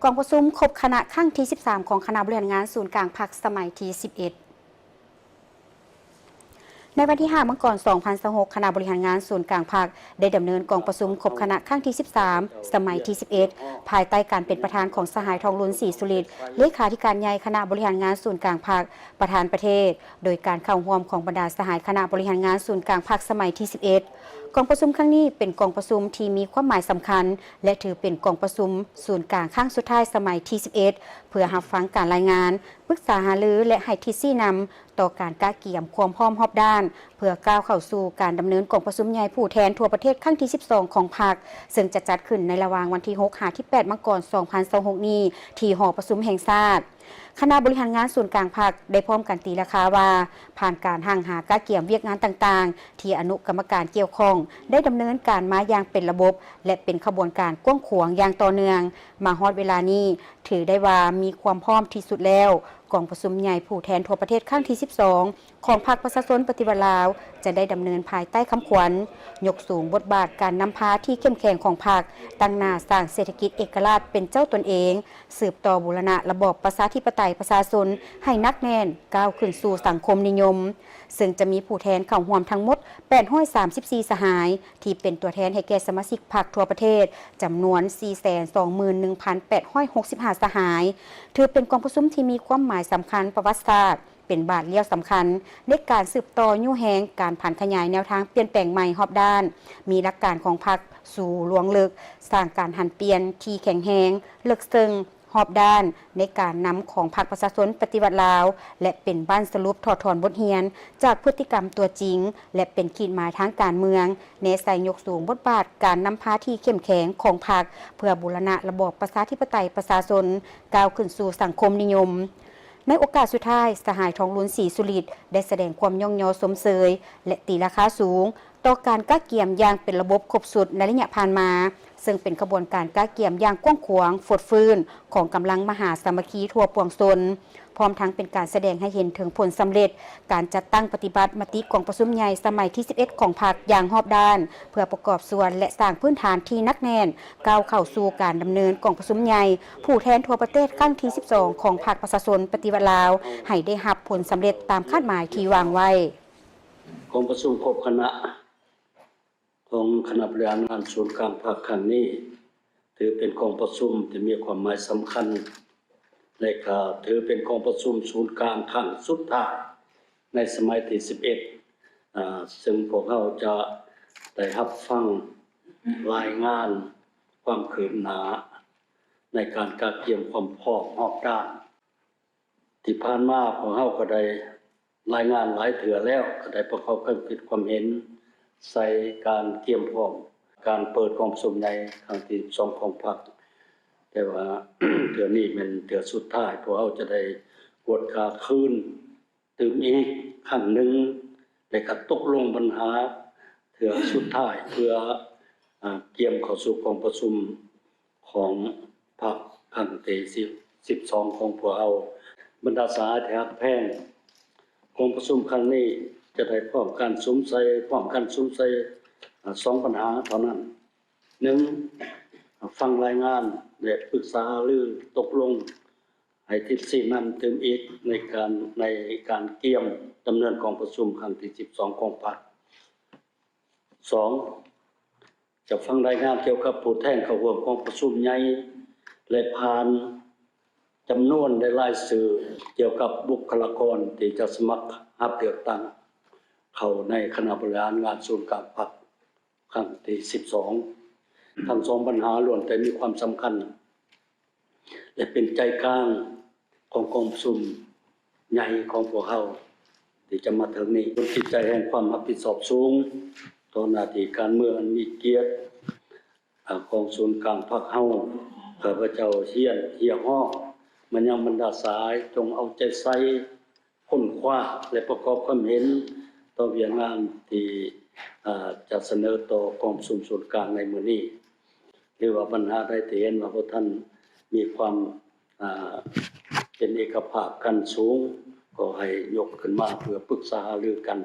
กองประชุมครบคณะครั้งที่ 13 ของคณะบริหารงานศูนย์กลางพรรคสมัยที่ 11 ในวันที่ 5 มกราคม 2026 คณะบริหารงานศูนย์กลางพรรคได้ดำเนินกองประชุมครบคณะครั้งที่ 13 สมัยที่ 11 ภายใต้การเป็นประธานของสหายทองลุ้นศรีสุริตเลขาธิการใหญ่คณะบริหารงานศูนย์กลางพรรคประธานประเทศโดยการเข้าร่วมของบรรดาสหายคณะบริหารงานศูนย์กลางพรรคสมัยที่ 11 กองประชุมครั้งนี้เป็นกองประชุมที่มีความหมายสำคัญและถือเป็นกองประชุมศูนย์กลางครั้งสุดท้ายสมัยที่ 11 เพื่อรับฟังการรายงานปรึกษาหารือและให้ทิศชี้นำต่อการกะเกี่ยมความพร้อมรอบด้านเพื่อก้าวเข้าสู่การดำเนินกองประชุมใหญ่ผู้แทนทั่วประเทศครั้งที่ 12 ของพรรคซึ่งจะจัดขึ้นในระหว่างวันที่ 6 ถึง 8 มกราคม 2026 นี้ที่หอประชุมแห่งชาติคณะบริหารงานศูนย์กลางพรรคได้พร้อมกันตีราคาว่าผ่านการห่างหากะเกี่ยมเวียกงานต่างๆที่อนุกรรมการเกี่ยวข้องได้ดำเนินการมาอย่างเป็นระบบและเป็นขบวนการกว้างขวางอย่างต่อเนื่องมาฮอดเวลานี้ถือได้ว่ามีความพร้อมที่สุดแล้วกองประชุมใหญ่ผู้แทนทั่วประเทศครั้งที่ 12 ของพรรคประชาชนปฏิวัติลาวจะได้ดำเนินภายใต้คำขวัญยกสูงบทบาทการนำพาที่เข้มแข็งของพรรคตั้งหน้าสร้างเศรษฐกิจเอกราชเป็นเจ้าตนเองสืบต่อบูรณะระบอบประชาธิปไตยประชาชนให้นักแน่นก้าวขึ้นสู่สังคมนิยมซึ่งจะมีผู้แทนเข้าร่วมทั้งหมด834สหายที่เป็นตัวแทนให้แก่สมาชิกพรรคทั่วประเทศจำนวน 421,865 สหายถือเป็นกองประชุมที่มีความหมายสำคัญประวัติศาสตร์เป็นบาทเลี้ยวสำคัญในการสืบต่อยุ่แหงการผันขยายแนวทางเปลี่ยนแปลงใหม่รอบด้านมีหลักการของพรรคสู่ลวงลึกสร้างการหันเปลี่ยนที่แข็งแรงลึกซึ้งรอบด้านในการนำของพรรคประชาชนปฏิวัติลาวและเป็นบ้านสรุปถอดถอนบทเรียนจากพฤติกรรมตัวจริงและเป็นขีดหมายทางการเมืองในใส่ยกสูงบทบาทการนำพาที่เข้มแข็งของพรรคเพื่อบูรณะระบอบประชาธิปไตยประชาชนก้าวขึ้นสู่สังคมนิยมในโอกาสสุดท้ายสหายทองลุ้นศรีสุริตได้แสดงความย่องยอสมเสยและตีราคาสูงต่อการกะเกี่ยมอย่างเป็นระบบครบสุดในระยะผ่านมาซึ่งเป็นขบวนการกะเกี่ยมอย่างกว้างขวางฟดฟื้นของกำลังมหาสามัคคีทั่วปวงชนพร้อมทั้งเป็นการแสดงให้เห็นถึงผลสำเร็จการจัดตั้งปฏิบัติมติกองประชุมใหญ่สมัยที่ 11 ของพรรคอย่างรอบด้านเพื่อประกอบส่วนและสร้างพื้นฐานที่นักแน่นก้าวเข้าสู่การดำเนินกองประชุมใหญ่ผู้แทนทั่วประเทศครั้งที่ 12 ของพรรคประชาชนปฏิวัติลาวให้ได้รับผลสำเร็จตามคาดหมายที่วางไว้กองประชุมครบคณะของคณะบริหารงานศูนย์กลางภาคครั้งนี้ถือเป็นกองประชุมที่มีความหมายสำคัญและก็ถือเป็นกองประชุมศูนย์กลางครั้งสุดท้ายในสมัยที่ 11ซึ่งพวกเราจะได้รับฟังรายงานความคืบหน้าในการกะเกี่ยมความพร้อมรอบด้านที่ผ่านมาพวกเราก็ได้รายงานหลายเถื่อแล้วก็ได้ประกอบความคิดความเห็นใส่การเตรียมพร้อมการเปิดกองประชุมใหญ่ครั้งที่2ของพรรคแต่ว่า เถื่อนี้เป็นเถื่อสุดท้ายพวกเราจะได้กวดกาคืนตื่มอีกครั้งหนึ่งและก็ตกลงปัญหาเถื่อสุดท้ายเพื่อเตรียมเข้าสู่กองประชุมของพรรคครั้งที่12ของพวกเราบรรดาสาธารณแพทย์กองประชุมครั้งนี้จะได้พร้อมการสมใส่2ปัญหาเท่านั้น1ฟังรายงานและปรึกษาหรือตกลงให้ทิศชี้นำถึงอีกในการเกี่ยมดำเนินกองประชุมครั้งที่12ของพรรค2จะฟังรายงานเกี่ยวกับผู้แทนเข้าร่วมกองประชุมใหญ่และผ่านจำนวนในรายชื่อเกี่ยวกับบุคลากรที่จะสมัครรับเลือกตั้งเข้าในคณะบริหารงานศูนย์กลางพรรคครั้งที่12ทั้ง2ปัญหาล้วนแต่มีความสำคัญและเป็นใจกลางของกองประชุมใหญ่ของพวกเราที่จะมาถึงนี้จิตใจแห่งความรับผิดชอบสูงต่อหน้าที่การเมืองอันมีเกียรติของศูนย์กลางพรรคเฮาข้าพเจ้าเฮียฮ้อมันยังบรรดาสายจงเอาใจใส่ค้นคว้าและประกอบความเห็นต่อเวียงงานที่จะเสนอต่อกองประชุมศูนย์กลางในมื้อนี้หรือว่าปัญหาใดที่เห็นว่าพวกท่านมีความเป็นเอกภาพกันสูงก็ให้ยกขึ้นมาเพื่อปรึกษาหารือกัน